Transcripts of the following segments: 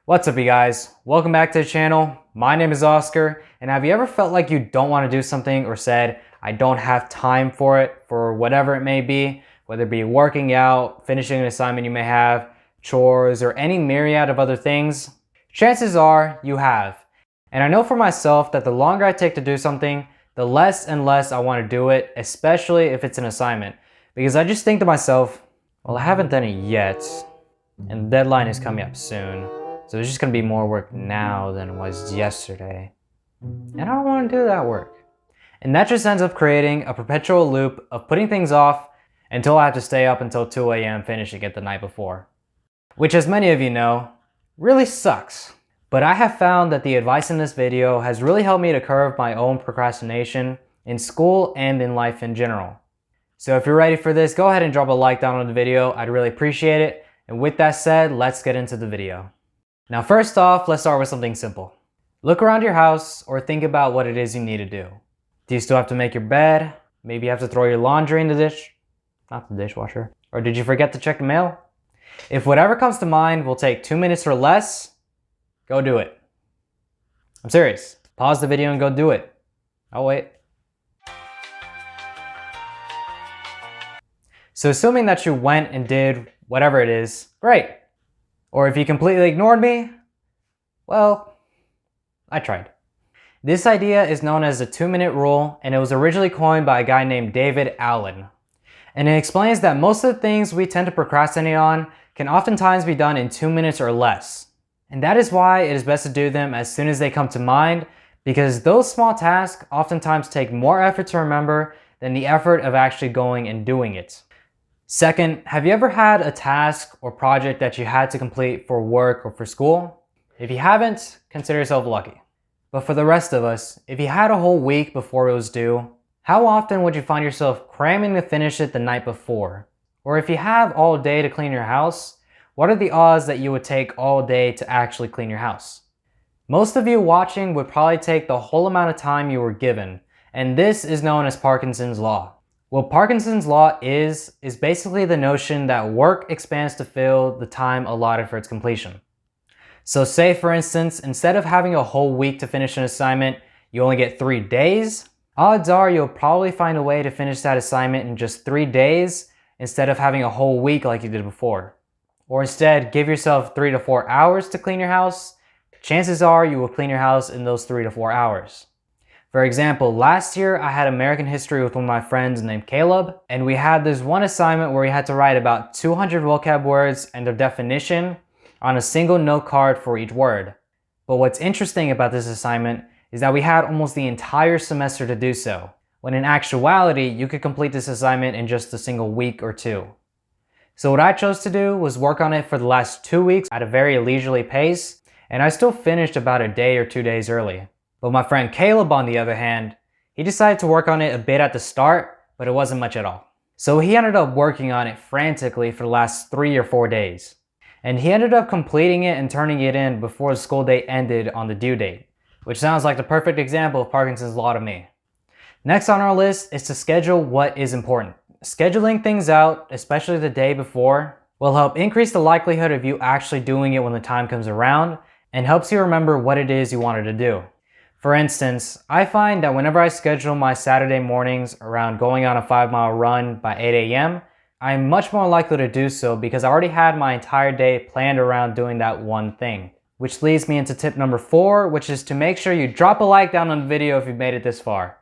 What's up, you guys? Welcome back to the channel. My name is Oscar, and have you ever felt like you don't want to do something or said, I don't have time for it, for whatever it may be, whether it be working out, finishing an assignment you may have, chores, or any myriad of other things? Chances are you have. And I know for myself that the longer I take to do something, the less and less I want to do it, especially if it's an assignment. Because I just think to myself, well, I haven't done it yet, and the deadline is coming up soon. So there's just gonna be more work now than it was yesterday. And I don't wanna do that work. And that just ends up creating a perpetual loop of putting things off until I have to stay up until 2 a.m. finishing it the night before. Which, as many of you know, really sucks. But I have found that the advice in this video has really helped me to curb my own procrastination in school and in life in general. So if you're ready for this, go ahead and drop a like down on the video. I'd really appreciate it. And with that said, let's get into the video. Now first off, let's start with something simple. Look around your house or think about what it is you need to do. Do you still have to make your bed? Maybe you have to throw your laundry in the not the dishwasher. Or did you forget to check the mail? If whatever comes to mind will take 2 minutes or less, go do it. I'm serious. Pause the video and go do it. I'll wait. So assuming that you went and did whatever it is, great. Or if you completely ignored me, well, I tried. This idea is known as the 2-minute rule, and it was originally coined by a guy named David Allen. And it explains that most of the things we tend to procrastinate on can oftentimes be done in 2 minutes or less. And that is why it is best to do them as soon as they come to mind, because those small tasks oftentimes take more effort to remember than the effort of actually going and doing it. Second, have you ever had a task or project that you had to complete for work or for school? If you haven't, consider yourself lucky. But for the rest of us, if you had a whole week before it was due, how often would you find yourself cramming to finish it the night before? Or if you have all day to clean your house, what are the odds that you would take all day to actually clean your house? Most of you watching would probably take the whole amount of time you were given, and this is known as Parkinson's law. What Parkinson's law is basically the notion that work expands to fill the time allotted for its completion. So say for instance, instead of having a whole week to finish an assignment, you only get 3 days, odds are you'll probably find a way to finish that assignment in just 3 days instead of having a whole week like you did before. Or instead, give yourself 3 to 4 hours to clean your house. Chances are you will clean your house in those 3 to 4 hours. For example, last year I had American history with one of my friends named Caleb, and we had this one assignment where we had to write about 200 vocab words and their definition on a single note card for each word. But what's interesting about this assignment is that we had almost the entire semester to do so, when in actuality you could complete this assignment in just a single week or 2. So what I chose to do was work on it for the last 2 weeks at a very leisurely pace, and I still finished about a day or 2 days early. But my friend Caleb, on the other hand, he decided to work on it a bit at the start, but it wasn't much at all. So he ended up working on it frantically for the last 3 or 4 days. And he ended up completing it and turning it in before the school day ended on the due date, which sounds like the perfect example of Parkinson's law to me. Next on our list is to schedule what is important. Scheduling things out, especially the day before, will help increase the likelihood of you actually doing it when the time comes around, and helps you remember what it is you wanted to do. For instance, I find that whenever I schedule my Saturday mornings around going on a 5-mile run by 8 a.m., I'm much more likely to do so because I already had my entire day planned around doing that one thing. Which leads me into tip number 4, which is to make sure you drop a like down on the video if you've made it this far.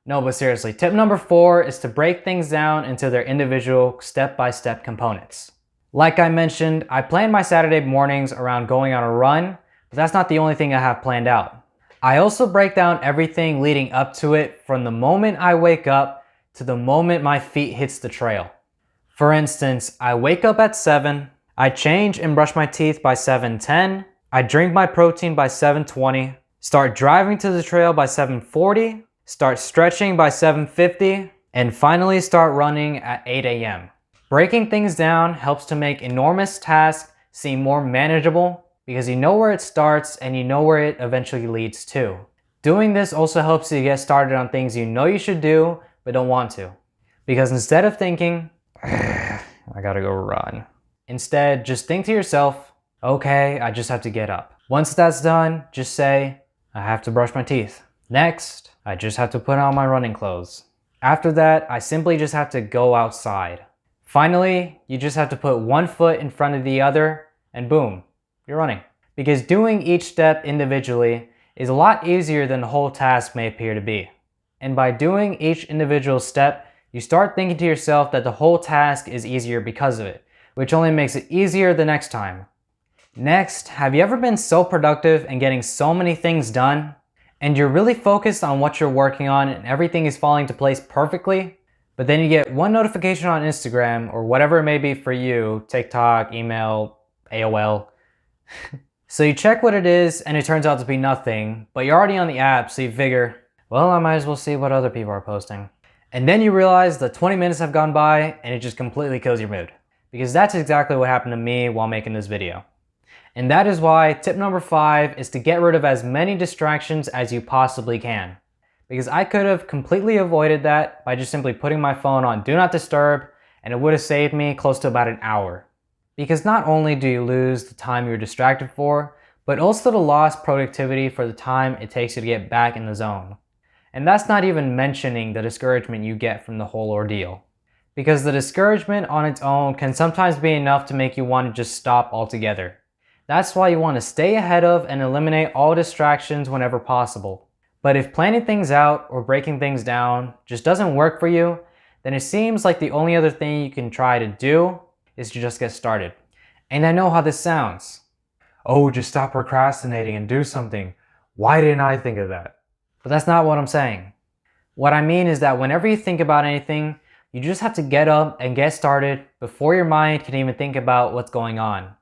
No, but seriously, tip number 4 is to break things down into their individual step-by-step components. Like I mentioned, I plan my Saturday mornings around going on a run, but that's not the only thing I have planned out. I also break down everything leading up to it from the moment I wake up to the moment my feet hits the trail. For instance, I wake up at 7, I change and brush my teeth by 7:10, I drink my protein by 7:20, start driving to the trail by 7:40, start stretching by 7:50, and finally start running at 8 a.m. Breaking things down helps to make enormous tasks seem more manageable because you know where it starts and you know where it eventually leads to. Doing this also helps you get started on things you know you should do but don't want to. Because instead of thinking, I gotta go run, instead just think to yourself, Okay, I just have to get up. Once that's done, just say, I have to brush my teeth. Next, I just have to put on my running clothes. After that, I simply just have to go outside. Finally, you just have to put one foot in front of the other, and boom, you're running. Because doing each step individually is a lot easier than the whole task may appear to be. And by doing each individual step, you start thinking to yourself that the whole task is easier because of it, which only makes it easier the next time. Next, have you ever been so productive and getting so many things done, and you're really focused on what you're working on and everything is falling into place perfectly, but then you get one notification on Instagram or whatever it may be for you, TikTok, email, AOL. So you check what it is and it turns out to be nothing, but you're already on the app, so you figure, well, I might as well see what other people are posting. And then you realize that 20 minutes have gone by and it just completely kills your mood. Because that's exactly what happened to me while making this video. And that is why tip number 5 is to get rid of as many distractions as you possibly can. Because I could have completely avoided that by just simply putting my phone on Do Not Disturb, and it would have saved me close to about an hour. Because not only do you lose the time you're distracted for, but also the lost productivity for the time it takes you to get back in the zone. And that's not even mentioning the discouragement you get from the whole ordeal. Because the discouragement on its own can sometimes be enough to make you want to just stop altogether. That's why you want to stay ahead of and eliminate all distractions whenever possible. But if planning things out or breaking things down just doesn't work for you, then it seems like the only other thing you can try to do is to just get started. And I know how this sounds. Oh, just stop procrastinating and do something. Why didn't I think of that? But that's not what I'm saying. What I mean is that whenever you think about anything, you just have to get up and get started before your mind can even think about what's going on.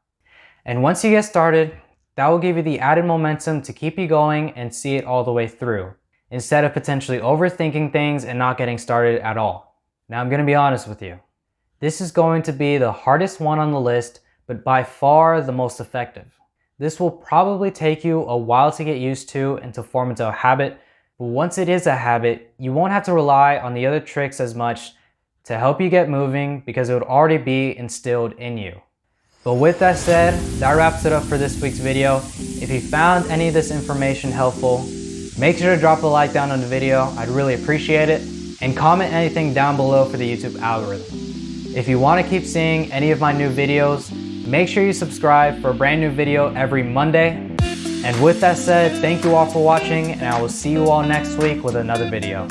And once you get started, that will give you the added momentum to keep you going and see it all the way through, instead of potentially overthinking things and not getting started at all. Now I'm going to be honest with you. This is going to be the hardest one on the list, but by far the most effective. This will probably take you a while to get used to and to form into a habit, but once it is a habit, you won't have to rely on the other tricks as much to help you get moving because it would already be instilled in you. But with that said, that wraps it up for this week's video. If you found any of this information helpful, make sure to drop a like down on the video. I'd really appreciate it. And comment anything down below for the YouTube algorithm. If you want to keep seeing any of my new videos, make sure you subscribe for a brand new video every Monday. And with that said, thank you all for watching, and I will see you all next week with another video.